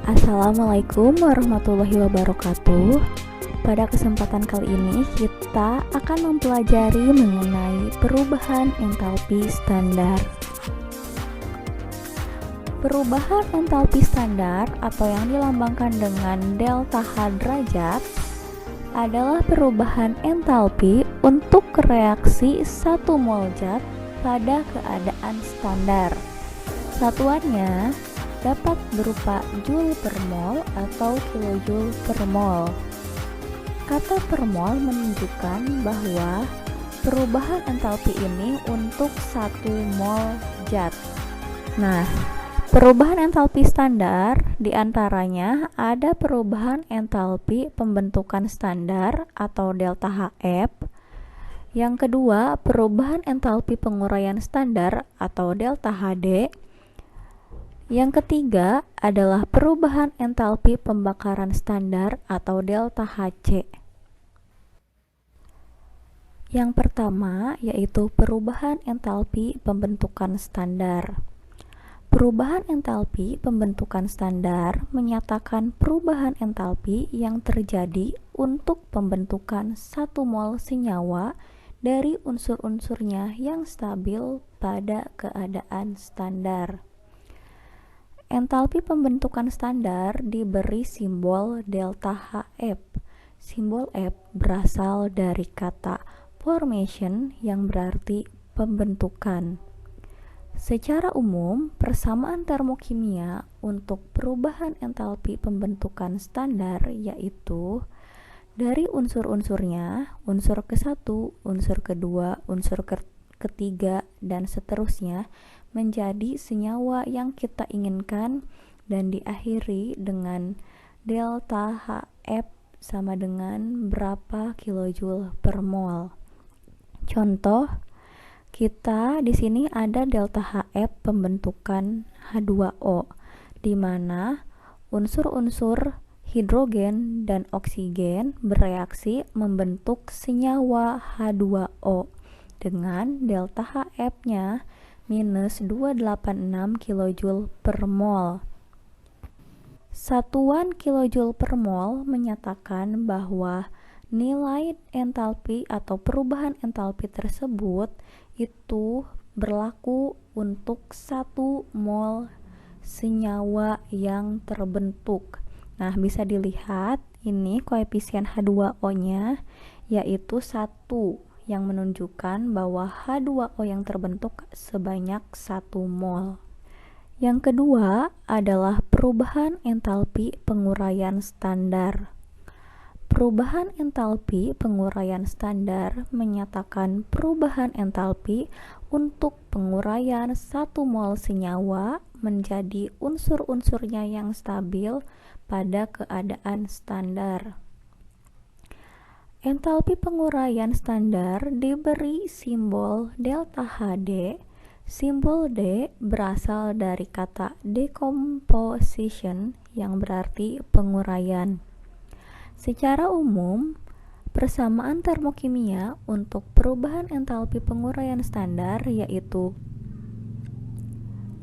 Assalamualaikum warahmatullahi wabarakatuh. Pada kesempatan kali ini kita akan mempelajari mengenai perubahan entalpi standar. Perubahan entalpi standar atau yang dilambangkan dengan delta H derajat adalah perubahan entalpi untuk reaksi 1 mol zat pada keadaan standar. Satuannya dapat berupa joule per mol atau kilojoule per mol. Kata per mol menunjukkan bahwa perubahan entalpi ini untuk 1 mol zat. Nah, perubahan entalpi standar diantaranya ada perubahan entalpi pembentukan standar atau delta HF. Yang kedua, perubahan entalpi penguraian standar atau delta HD. Yang ketiga adalah perubahan entalpi pembakaran standar atau delta HC. Yang pertama yaitu perubahan entalpi pembentukan standar. Perubahan entalpi pembentukan standar menyatakan perubahan entalpi yang terjadi untuk pembentukan 1 mol senyawa dari unsur-unsurnya yang stabil pada keadaan standar. Entalpi pembentukan standar diberi simbol delta HF. Simbol F berasal dari kata formation yang berarti pembentukan. Secara umum, persamaan termokimia untuk perubahan entalpi pembentukan standar yaitu dari unsur-unsurnya, unsur ke-1, unsur kedua, unsur ketiga, dan seterusnya menjadi senyawa yang kita inginkan dan diakhiri dengan delta HF sama dengan berapa kilojoule per mol. Contoh, kita di sini ada delta HF pembentukan H2O di mana unsur-unsur hidrogen dan oksigen bereaksi membentuk senyawa H2O dengan delta HF-nya minus 286 kJ per mol. Satuan kilojoule per mol menyatakan bahwa nilai entalpi atau perubahan entalpi tersebut itu berlaku untuk 1 mol senyawa yang terbentuk. Nah, bisa dilihat ini koefisien H2O-nya yaitu 1 yang menunjukkan bahwa H2O yang terbentuk sebanyak 1 mol. Yang kedua adalah perubahan entalpi penguraian standar. Perubahan entalpi penguraian standar menyatakan perubahan entalpi untuk penguraian 1 mol senyawa menjadi unsur-unsurnya yang stabil pada keadaan standar. Entalpi penguraian standar diberi simbol delta HD. Simbol D berasal dari kata decomposition yang berarti penguraian. Secara umum, persamaan termokimia untuk perubahan entalpi penguraian standar yaitu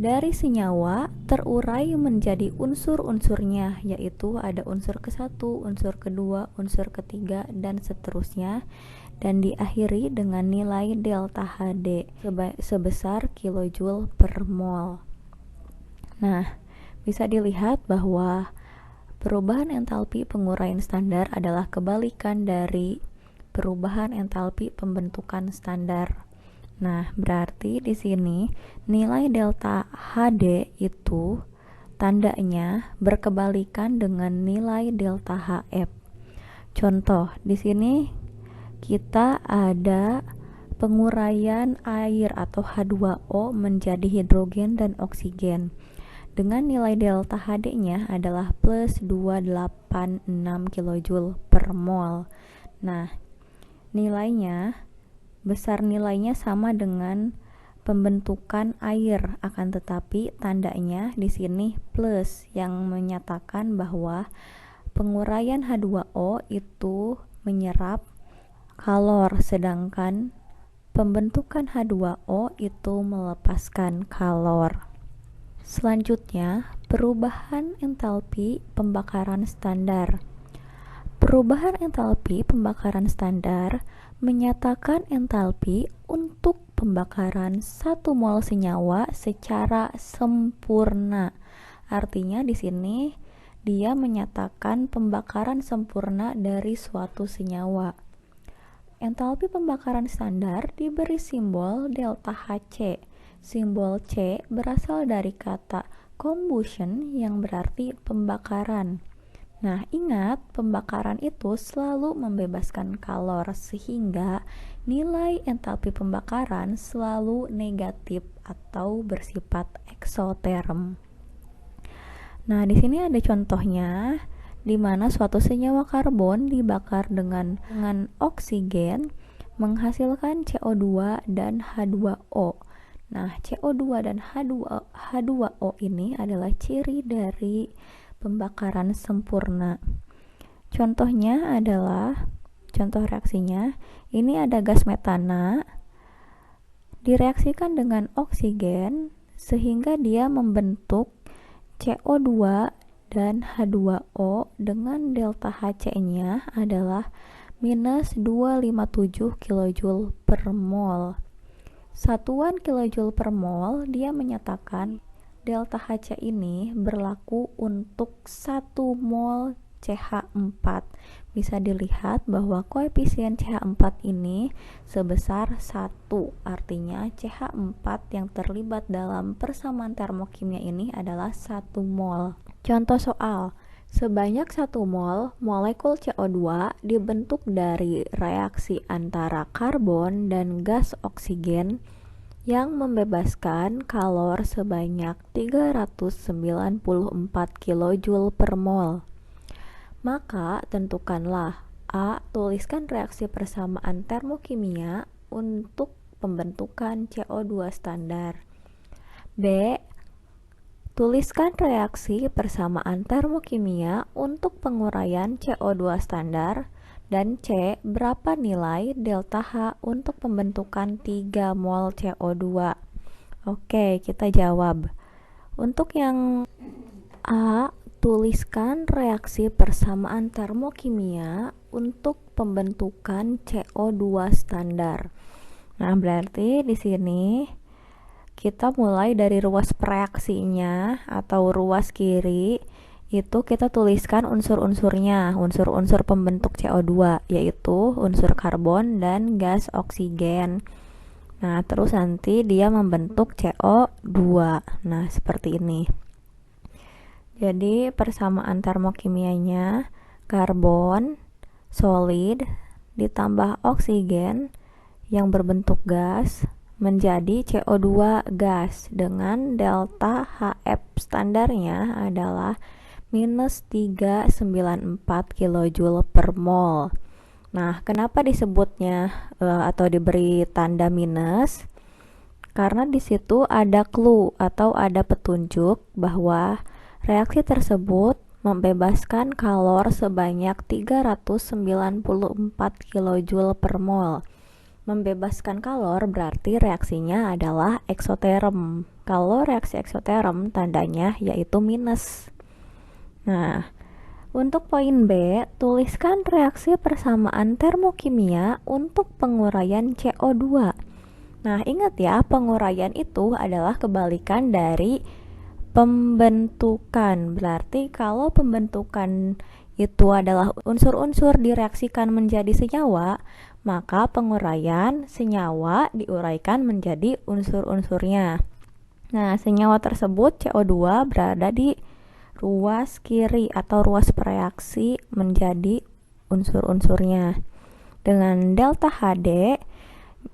dari senyawa terurai menjadi unsur-unsurnya, yaitu ada unsur ke-1, unsur kedua, unsur ketiga, dan seterusnya, dan diakhiri dengan nilai delta HD sebesar kilojoule per mol. Nah, bisa dilihat bahwa perubahan entalpi penguraian standar adalah kebalikan dari perubahan entalpi pembentukan standar. Nah, berarti di sini nilai delta HD itu tandanya berkebalikan dengan nilai delta HF. Contoh, di sini kita ada penguraian air atau H2O menjadi hidrogen dan oksigen dengan nilai delta HD-nya adalah plus 286 kJ per mol. Nah, besar nilainya sama dengan pembentukan air, akan tetapi tandanya di sini plus yang menyatakan bahwa penguraian H2O itu menyerap kalor, sedangkan pembentukan H2O itu melepaskan kalor. Selanjutnya, perubahan entalpi pembakaran standar. Perubahan entalpi pembakaran standar menyatakan entalpi untuk pembakaran 1 mol senyawa secara sempurna. Artinya di sini dia menyatakan pembakaran sempurna dari suatu senyawa. Entalpi pembakaran standar diberi simbol delta Hc. Simbol C berasal dari kata combustion yang berarti pembakaran. Nah, ingat pembakaran itu selalu membebaskan kalor sehingga nilai entalpi pembakaran selalu negatif atau bersifat eksoterm. Nah, di sini ada contohnya di mana suatu senyawa karbon dibakar dengan oksigen menghasilkan CO2 dan H2O. Nah, CO2 dan H2O ini adalah ciri dari pembakaran sempurna. Contohnya adalah, contoh reaksinya, ini ada gas metana, direaksikan dengan oksigen sehingga dia membentuk CO2 dan H2O dengan delta Hc-nya adalah minus 257 kJ per mol. Satuan kilojoule per mol dia menyatakan delta Hc ini berlaku untuk 1 mol CH4. Bisa dilihat bahwa koefisien CH4 ini sebesar 1. Artinya CH4 yang terlibat dalam persamaan termokimia ini adalah 1 mol. Contoh soal. Sebanyak 1 mol molekul CO2 dibentuk dari reaksi antara karbon dan gas oksigen yang membebaskan kalor sebanyak 394 kJ per mol. Maka tentukanlah A. Tuliskan reaksi persamaan termokimia untuk pembentukan CO2 standar. B. Tuliskan reaksi persamaan termokimia untuk penguraian CO2 standar. Dan C. Berapa nilai delta H untuk pembentukan 3 mol CO2? Oke, kita jawab. Untuk yang A, tuliskan reaksi persamaan termokimia untuk pembentukan CO2 standar. Nah, berarti di sini kita mulai dari ruas reaksinya atau ruas kiri itu kita tuliskan unsur-unsurnya, unsur-unsur pembentuk CO2 yaitu unsur karbon dan gas oksigen. Nah, terus nanti dia membentuk CO2. Nah, seperti ini. Jadi persamaan termokimianya karbon solid ditambah oksigen yang berbentuk gas menjadi CO2 gas dengan delta HF standarnya adalah minus 394 kJ per mol. Nah, kenapa disebutnya atau diberi tanda minus? Karena di situ ada clue atau ada petunjuk bahwa reaksi tersebut membebaskan kalor sebanyak 394 kJ per mol. Membebaskan kalor berarti reaksinya adalah eksoterm. Kalau reaksi eksoterm tandanya yaitu minus. Nah, untuk poin B, tuliskan reaksi persamaan termokimia untuk penguraian CO2. Nah, ingat ya, penguraian itu adalah kebalikan dari pembentukan. Berarti kalau pembentukan itu adalah unsur-unsur direaksikan menjadi senyawa, maka penguraian senyawa diuraikan menjadi unsur-unsurnya. Nah, senyawa tersebut CO2 berada di ruas kiri atau ruas reaksi menjadi unsur-unsurnya. Dengan delta HD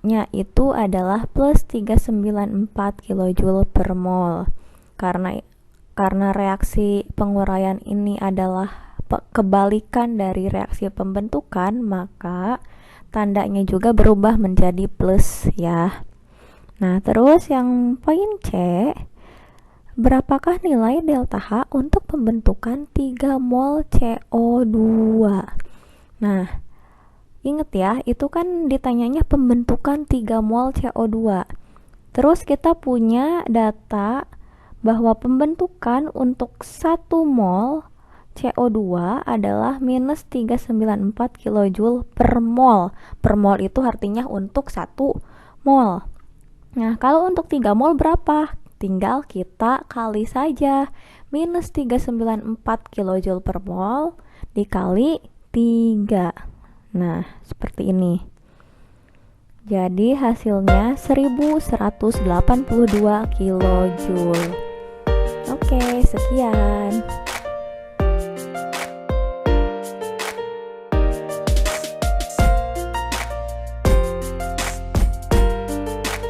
nya itu adalah plus 394 kJ per mol. Karena reaksi penguraian ini adalah kebalikan dari reaksi pembentukan, maka tandanya juga berubah menjadi plus ya. Nah, terus yang poin C, berapakah nilai delta H untuk pembentukan 3 mol CO2? Nah, ingat ya, itu kan ditanyanya pembentukan 3 mol CO2. Terus kita punya data bahwa pembentukan untuk 1 mol CO2 adalah minus 394 kJ per mol. Per mol itu artinya untuk 1 mol. Nah, kalau untuk 3 mol berapa? Tinggal kita kali saja. Minus 394 kJ per mol dikali 3. Nah, seperti ini. Jadi hasilnya 1182 kJ. Oke, sekian.